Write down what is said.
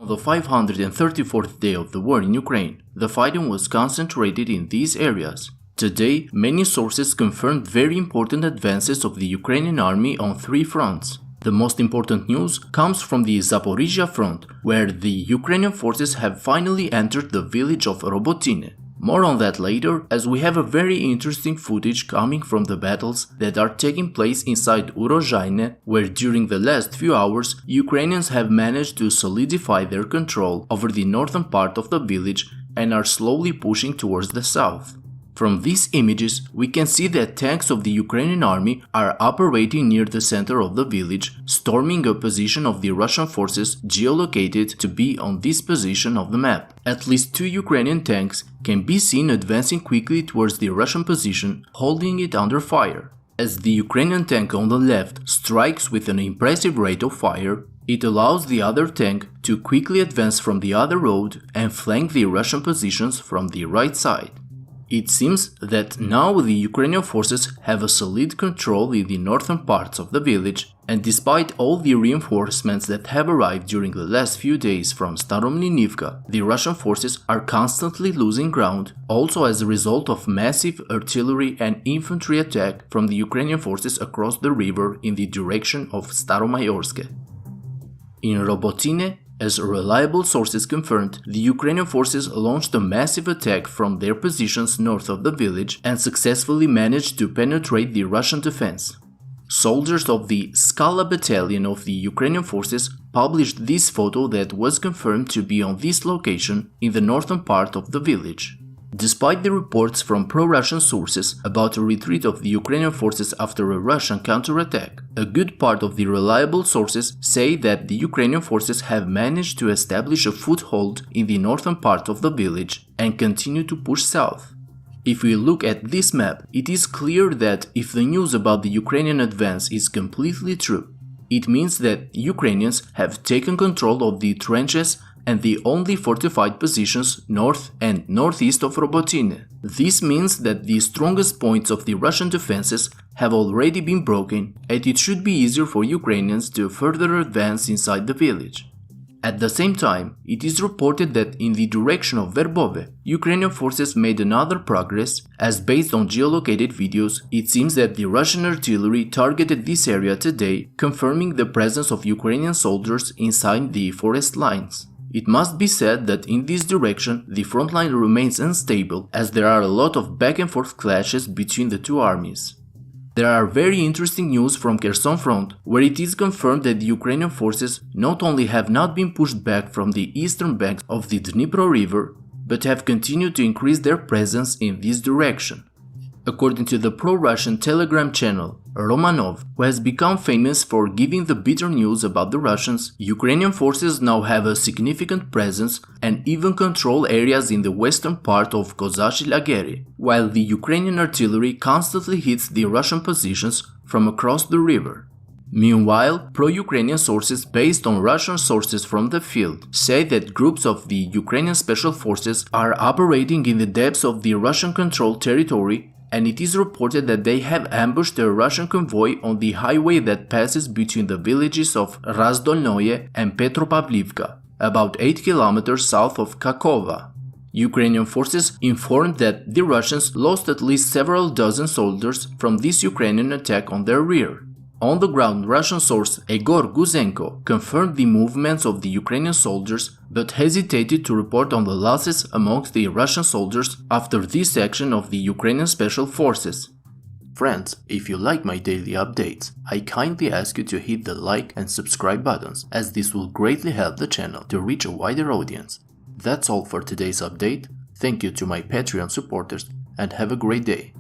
the 534th day of the war in Ukraine, the fighting was concentrated in these areas. Today, many sources confirmed very important advances of the Ukrainian army on three fronts. The most important news comes from the Zaporizhzhia front, where the Ukrainian forces have finally entered the village of ROBOTYNE. More on that later, as we have a very interesting footage coming from the battles that are taking place inside Urozhaine, where during the last few hours Ukrainians have managed to solidify their control over the northern part of the village and are slowly pushing towards the south. From these images, we can see that tanks of the Ukrainian army are operating near the center of the village, storming a position of the Russian forces geolocated to be on this position of the map. At least two Ukrainian tanks can be seen advancing quickly towards the Russian position, holding it under fire. As the Ukrainian tank on the left strikes with an impressive rate of fire, it allows the other tank to quickly advance from the other road and flank the Russian positions from the right side. It seems that now the Ukrainian forces have a solid control in the northern parts of the village, and despite all the reinforcements that have arrived during the last few days from Staromlinivka, the Russian forces are constantly losing ground, also as a result of massive artillery and infantry attack from the Ukrainian forces across the river in the direction of Staromayorsk. In ROBOTYNE, as reliable sources confirmed, the Ukrainian forces launched a massive attack from their positions north of the village and successfully managed to penetrate the Russian defense. Soldiers of the Skala battalion of the Ukrainian forces published this photo that was confirmed to be on this location in the northern part of the village. Despite the reports from pro-Russian sources about a retreat of the Ukrainian forces after a Russian counterattack, a good part of the reliable sources say that the Ukrainian forces have managed to establish a foothold in the northern part of the village and continue to push south. If we look at this map, it is clear that if the news about the Ukrainian advance is completely true, it means that Ukrainians have taken control of the trenches and the only fortified positions north and northeast of ROBOTYNE. This means that the strongest points of the Russian defenses have already been broken, and it should be easier for Ukrainians to further advance inside the village. At the same time, it is reported that in the direction of Verbove, Ukrainian forces made another progress, as based on geolocated videos, it seems that the Russian artillery targeted this area today, confirming the presence of Ukrainian soldiers inside the forest lines. It must be said that in this direction the front line remains unstable, as there are a lot of back and forth clashes between the two armies. There are very interesting news from Kherson front, where it is confirmed that the Ukrainian forces not only have not been pushed back from the eastern banks of the Dnipro River, but have continued to increase their presence in this direction. According to the pro-Russian Telegram channel Romanov, who has become famous for giving the bitter news about the Russians, Ukrainian forces now have a significant presence and even control areas in the western part of Kozachi Lageri, while the Ukrainian artillery constantly hits the Russian positions from across the river. Meanwhile, pro-Ukrainian sources based on Russian sources from the field say that groups of the Ukrainian special forces are operating in the depths of the Russian-controlled territory, and it is reported that they have ambushed a Russian convoy on the highway that passes between the villages of Razdolnoye and Petropavlivka, about 8 kilometers south of Kakova. Ukrainian forces informed that the Russians lost at least several dozen soldiers from this Ukrainian attack on their rear. On the ground, Russian source Egor Guzenko confirmed the movements of the Ukrainian soldiers, but hesitated to report on the losses amongst the Russian soldiers after this action of the Ukrainian special forces. Friends, if you like my daily updates, I kindly ask you to hit the like and subscribe buttons, as this will greatly help the channel to reach a wider audience. That's all for today's update. Thank you to my Patreon supporters, and have a great day.